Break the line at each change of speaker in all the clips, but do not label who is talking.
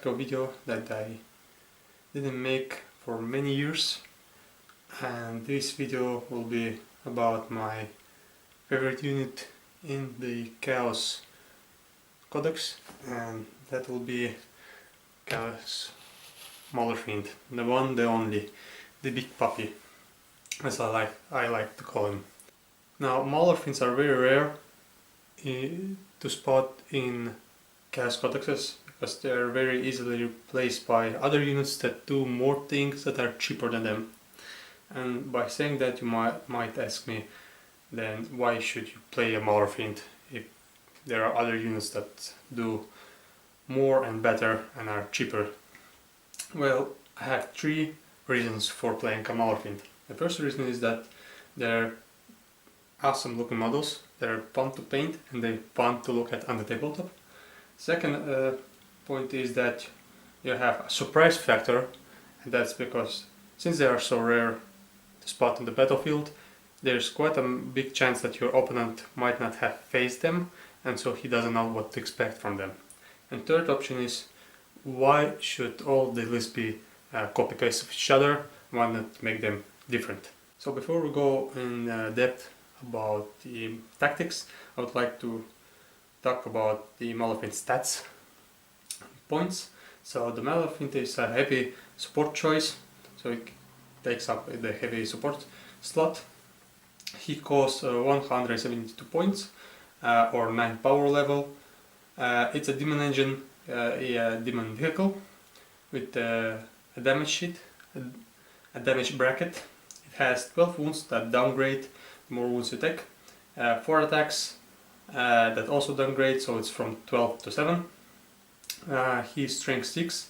tactical video that I didn't make for many years, and this video will be about my favorite unit in the Chaos Codex, and that will be Chaos Maulerfiend, the one, the only, the big puppy, as I like to call him. Now, Maulerfiends are very rare to spot in Chaos Codexes because they are very easily replaced by other units that do more things that are cheaper than them. And by saying that, you might ask me, then why should you play a Maulerfiend if there are other units that do more and better and are cheaper? Well, I have three reasons for playing a Maulerfiend. The first reason is that they're awesome looking models, they're fun to paint and they're fun to look at on the tabletop. Second point is that you have a surprise factor, and that's because since they are so rare to spot on the battlefield, there's quite a big chance that your opponent might not have faced them, and so he doesn't know what to expect from them. And third option is, why should all the lists be copycats of each other? Why not make them different? So before we go in depth about the tactics, I would like to talk about the Maulerfiend stats points. So the Maulerfiend is a heavy support choice, so it takes up the heavy support slot. He costs 172 points or 9 power level. It's a demon engine, a demon vehicle with a damage sheet, a damage bracket. It has 12 wounds that downgrade the more wounds you take, 4 attacks that also downgrade, so it's from 12 to 7. He's strength 6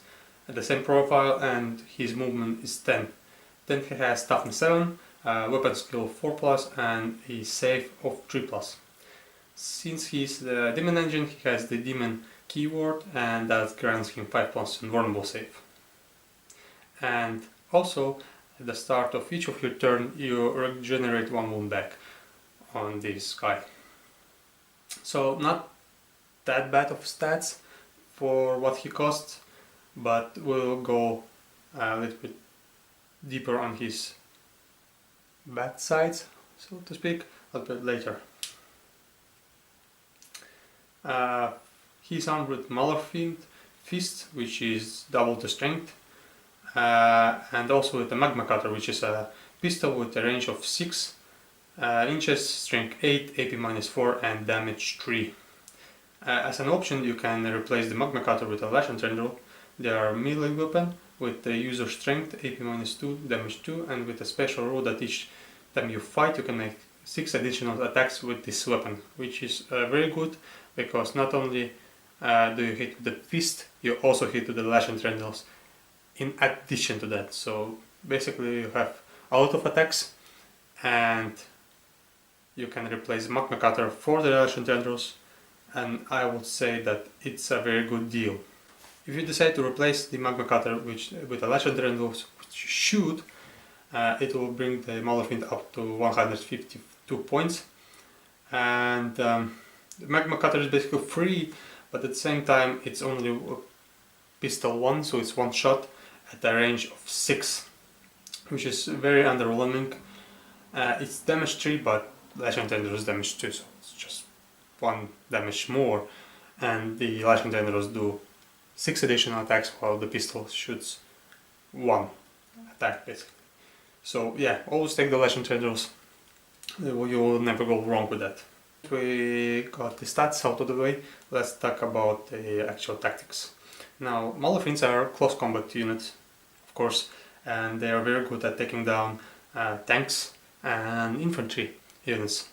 at the same profile, and his movement is 10. Then he has toughness 7, weapon skill 4+, and a save of 3+. Since he's the demon engine, he has the demon keyword, and that grants him 5+ invulnerable save. And also, at the start of each of your turn, you regenerate 1 wound back on this guy. So not that bad of stats for what he costs, but we'll go a little bit deeper on his bad sides, so to speak, a little bit later. He's armed with Maulerfiend Fist, which is double the strength, and also with the Magma Cutter, which is a pistol with a range of 6 inches, strength 8, AP -4 and damage 3. As an option, you can replace the Magma Cutter with a Lash and Tendril. They are a melee weapon with the user strength, AP -2, damage 2, and with a special rule that each time you fight you can make 6 additional attacks with this weapon, which is very good because not only do you hit with the fist, you also hit with the Lash and Tendrils in addition to that. So basically you have a lot of attacks, and you can replace Magma Cutter for the Lash and Tendrils, and I would say that it's a very good deal. If you decide to replace the Magma Cutter with a Lash and Tendrils, which you should, it will bring the Maulerfiend up to 152 points, and the Magma Cutter is basically free, but at the same time it's only pistol 1, so it's one shot at a range of 6, which is very underwhelming. It's damage 3, but Lash and Tendrils damage 2, so it's just 1 damage more, and the Lash and Tendrils do 6 additional attacks while the pistol shoots 1 attack basically. So yeah, always take the Lash and Tendrils, you will never go wrong with that. We got the stats out of the way, let's talk about the actual tactics. Now, Maulerfiends are close combat units, of course, and they are very good at taking down tanks and infantry units.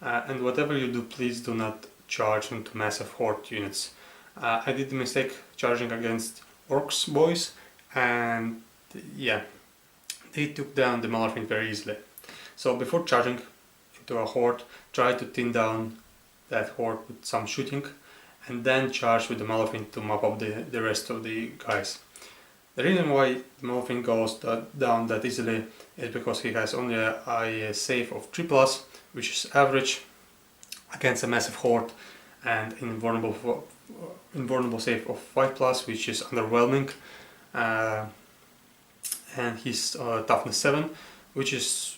And whatever you do, please do not charge into massive horde units. I did the mistake charging against Orcs boys, and yeah, they took down the Maulerfiend very easily. So before charging into a horde, try to thin down that horde with some shooting, and then charge with the Maulerfiend to mop up the rest of the guys. The reason why the Maulerfiend goes down that easily is because he has only a save of 3+, which is average against a massive horde, and invulnerable invulnerable save of 5+, which is underwhelming, and his toughness 7, which is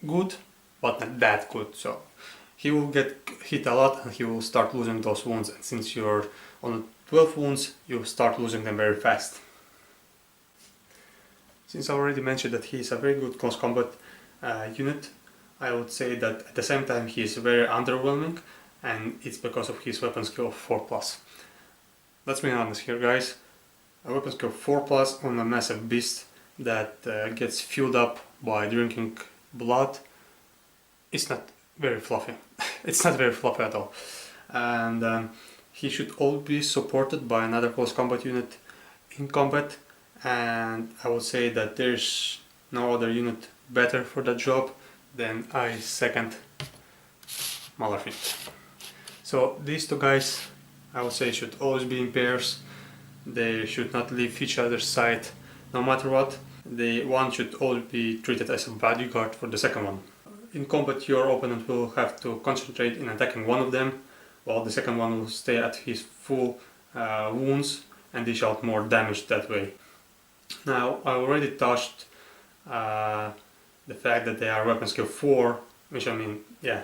good, but not that good. So he will get hit a lot and he will start losing those wounds, and since you're on 12 wounds, you start losing them very fast. Since I already mentioned that he is a very good close combat unit, I would say that at the same time he is very underwhelming, and it's because of his weapon skill of 4+. Let's be honest here, guys. A weapon skill 4+ on a massive beast that gets filled up by drinking blood is not very fluffy. It's not very fluffy at all. And he should always be supported by another close combat unit in combat, and I would say that there's no other unit better for that job than I second Maulerfiend. So these two guys, I would say, should always be in pairs. They should not leave each other's side no matter what. The one should always be treated as a bodyguard for the second one. In combat, your opponent will have to concentrate in attacking one of them, while the second one will stay at his full wounds and dish out more damage that way. Now, I already touched the fact that they are weapon skill 4, which, I mean, yeah,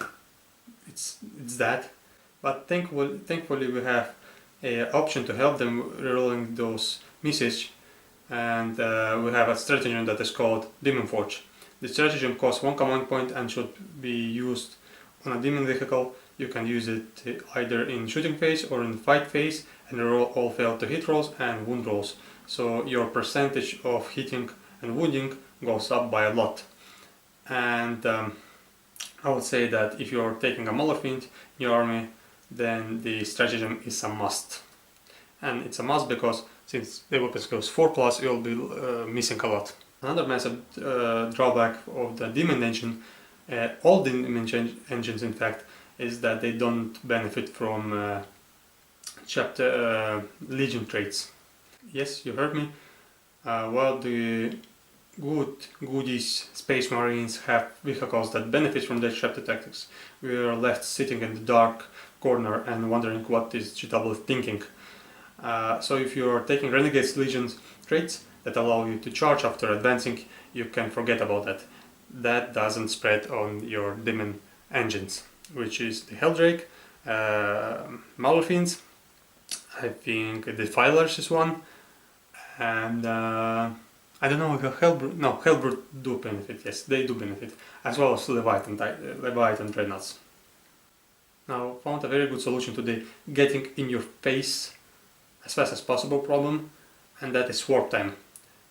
it's that. But thankfully we have an option to help them rerolling those misses, and we have a stratagem that is called Demon Forge. The stratagem costs 1 command point and should be used on a demon vehicle. You can use it either in shooting phase or in fight phase, and roll all fail to hit rolls and wound rolls. So your percentage of hitting and wounding goes up by a lot. And I would say that if you're taking a Maulerfiend in your army, then the stratagem is a must. And it's a must because since the weapon goes 4+, you'll be missing a lot. Another massive drawback of the Demon Engine, all Demon Engines in fact, is that they don't benefit from chapter Legion traits. Yes, you heard me. While the goodies Space Marines have vehicles that benefit from their chapter tactics, we are left sitting in the dark corner and wondering what is GW thinking. So if you are taking Renegade's Legion traits that allow you to charge after advancing, you can forget about that. That doesn't spread on your Demon Engines, which is the Helldrake, Maulerfiends, I think the Defilers is one, and I don't know if Hellbrute do benefit. Yes, they do benefit, as well as Leviathan Dreadnoughts. Now, found a very good solution to the getting in your face as fast as possible problem, and that is warp time.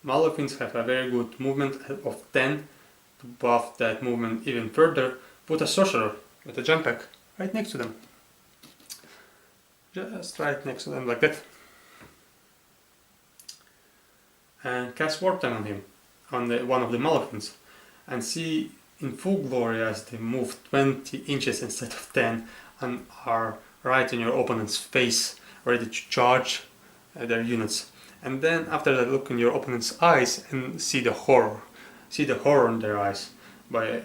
Maulerfiends have a very good movement of 10. To buff that movement even further, put a sorcerer with a jump pack right next to them. Just right next to them like that. And cast warp time on him, on one of the Maulerfiends, and see in full glory as they move 20 inches instead of 10 and are right in your opponent's face, ready to charge their units. And then after that, look in your opponent's eyes and see the horror. See the horror in their eyes by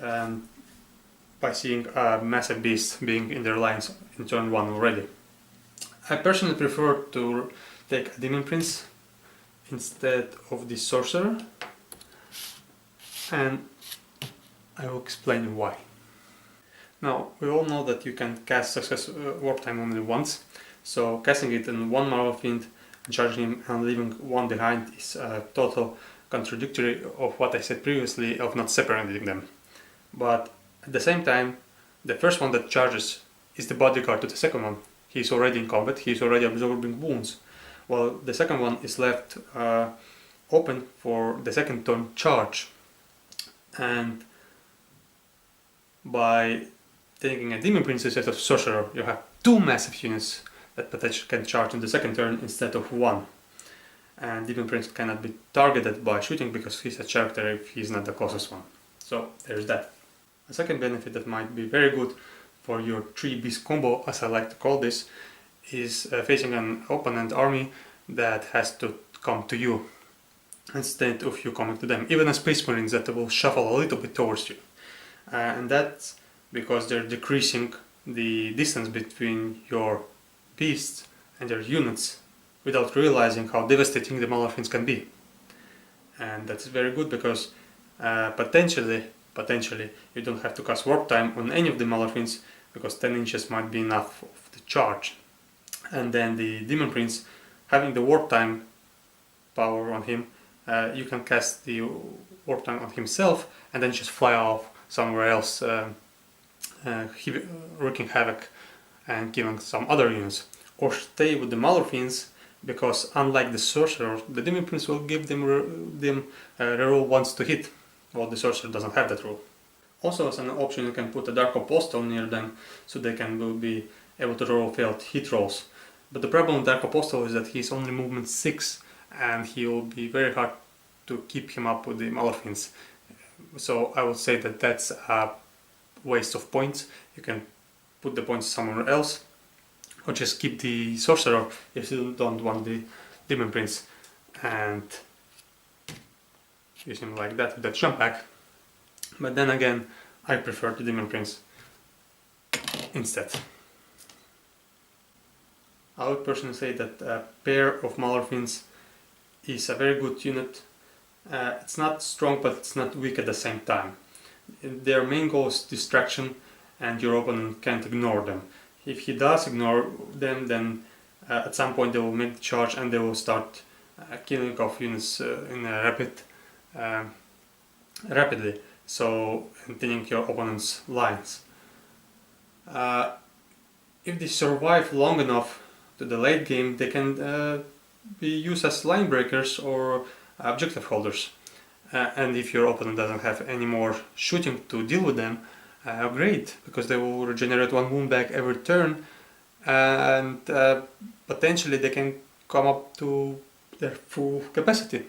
seeing a massive beast being in their lines in turn 1 already. I personally prefer to take a Demon Prince instead of the Sorcerer, and I will explain why. Now, we all know that you can cast Success Warp Time only once, so casting it in one Maulerfiend and charging him and leaving one behind is a total contradictory of what I said previously of not separating them. But at the same time, the first one that charges is the bodyguard to the second one. He's already in combat, he's already absorbing wounds, while the second one is left open for the second turn charge. And by taking a Demon Prince instead of Sorcerer, you have 2 massive units that potentially can charge in the second turn instead of 1. And Demon Prince cannot be targeted by shooting because he's a character if he's not the closest one. So there's that. A second benefit that might be very good for your 3-beast combo, as I like to call this, is facing an opponent army that has to come to you instead of you coming to them. Even a Space Marines that will shuffle a little bit towards you. And that's because they're decreasing the distance between your beasts and their units without realizing how devastating the Maulerfiends can be. And that's very good because potentially you don't have to cast warp time on any of the Maulerfiends, because 10 inches might be enough of the charge. And then the Demon Prince, having the warp time power on him, you can cast the warp time on himself and then just fly off somewhere else, wreaking havoc and killing some other units. Or stay with the Maulerfiends, because unlike the Sorcerer, the Demon Prince will give them reroll once to hit, while the Sorcerer doesn't have that rule. Also, as an option, you can put a Dark Apostle near them, so they can be able to roll failed hit rolls. But the problem with Dark Apostle is that he's only movement 6, and he will be very hard to keep him up with the Maulerfiends. So I would say that that's a waste of points. You can put the points somewhere else, or just keep the Sorcerer if you don't want the Demon Prince, and use him like that with that jump back. But then again, I prefer the Demon Prince instead. I would personally say that a pair of Maulerfiends is a very good unit. It's not strong, but it's not weak at the same time. Their main goal is distraction, and your opponent can't ignore them. If he does ignore them, then at some point they will make the charge and they will start killing off units in a rapidly, so thinning your opponent's lines. If they survive long enough to the late game, they can be used as line breakers or objective holders. And if your opponent doesn't have any more shooting to deal with them, great, because they will regenerate 1 wound back every turn, and potentially they can come up to their full capacity,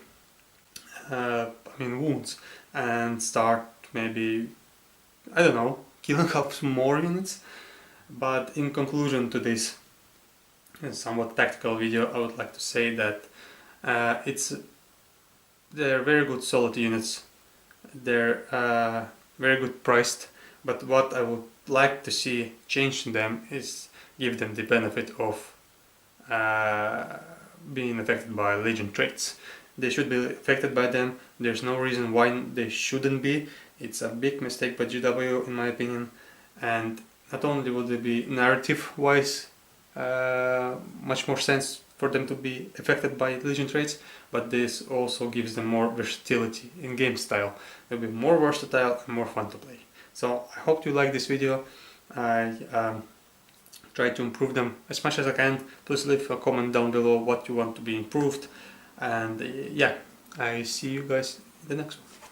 wounds, and start maybe, I don't know, killing up some more units. But in conclusion to this somewhat tactical video, I would like to say that they're very good solid units. They're very good priced, but what I would like to see change in them is give them the benefit of being affected by Legion traits. They should be affected by them. There's no reason why they shouldn't be. It's a big mistake by GW, in my opinion. And not only would it be narrative-wise much more sense for them to be affected by Legion traits, but this also gives them more versatility in game style. They'll be more versatile and more fun to play. So I hope you like this video. I try to improve them as much as I can. Please leave a comment down below what you want to be improved. And yeah, I see you guys in the next one.